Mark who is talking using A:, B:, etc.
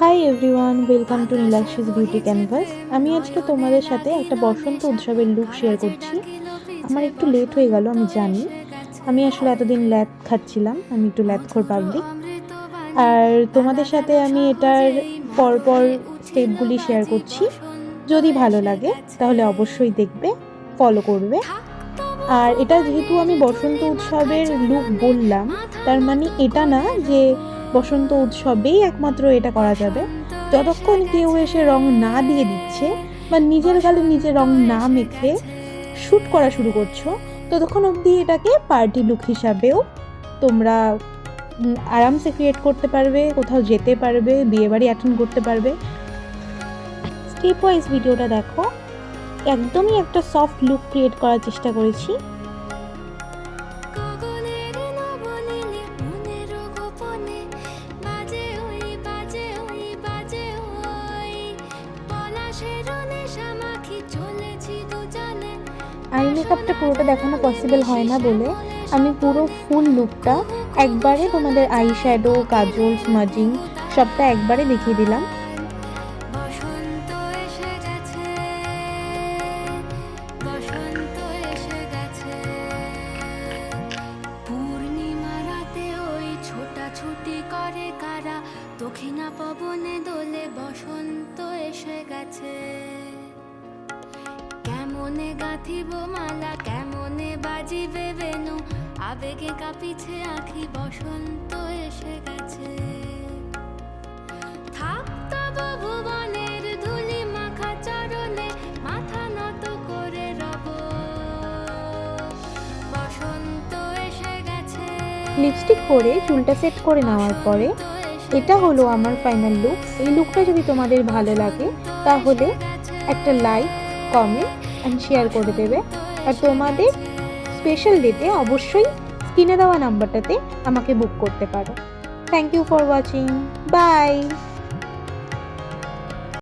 A: High everyone, welcome to Nilakshi's beauty canvas. আমি আজকে তোমাদের সাথে একটা বসন্ত উৎসবের লুক শেয়ার করছি। আমার একটু লেট হয়ে গেল, আমি জানি। আমি আসলে এতদিন ল্যাদ খাচ্ছিলাম, আমি একটু ল্যাদখোর পাবলিক। আর তোমাদের সাথে আমি এটার পরপর স্টেপগুলি শেয়ার করছি। যদি ভালো লাগে তাহলে অবশ্যই দেখবে, ফলো করবে। আর এটা যেহেতু আমি বসন্ত উৎসবের লুক বললাম, তার মানে এটা না যে বসন্ত উৎসবেই একমাত্র এটা করা যাবে। যতক্ষণ কেউ এসে রং না দিয়ে দিচ্ছে বা নিজের গালে নিজে রং না মেখে শ্যুট করা শুরু করছো, ততক্ষণ অবধি এটাকে পার্টি লুক হিসাবেও তোমরা আরামসে ক্রিয়েট করতে পারবে, কোথাও যেতে পারবে, বিয়েবাড়ি অ্যাটেন্ড করতে পারবে। স্টেপ ওয়াইজ ভিডিওটা দেখো। একদমই একটা সফট লুক ক্রিয়েট করার চেষ্টা করেছি। আই মেকআপটা পুরোটা দেখানো পসিবল হয় না বলে আমি পুরো ফুল লুকটা একবারে তোমাদের আই শ্যাডো, কাজল, স্মাজিং সবটা একবারে দেখিয়ে দিলাম।
B: ছুটি করে কারা, দক্ষিণা পবনে দোলে বসন্ত এসে গেছে। কেমনে গাঁথিব মালা, কেমনে বাজিবে বেনু, আবেগে কাঁপিছে আঁখি, বসন্ত এসে গেছে। থাক তব ভুবনের ধুলি মাখা চরণে, মাথা নত করে রব, বসন্ত এসে গেছে।
A: লিপস্টিক পরে চুলটা সেট করে নেওয়ার পরে এটা হলো আমার ফাইনাল লুক। এই লুকটা যদি তোমাদের ভালো লাগে তাহলে একটা লাইক, কমেন্ট অ্যান্ড শেয়ার করে দেবে। আর তোমাদের স্পেশাল ডেটে অবশ্যই স্ক্রিনে দেওয়া নাম্বারটাতে আমাকে বুক করতে পারো। Thank you for watching, by.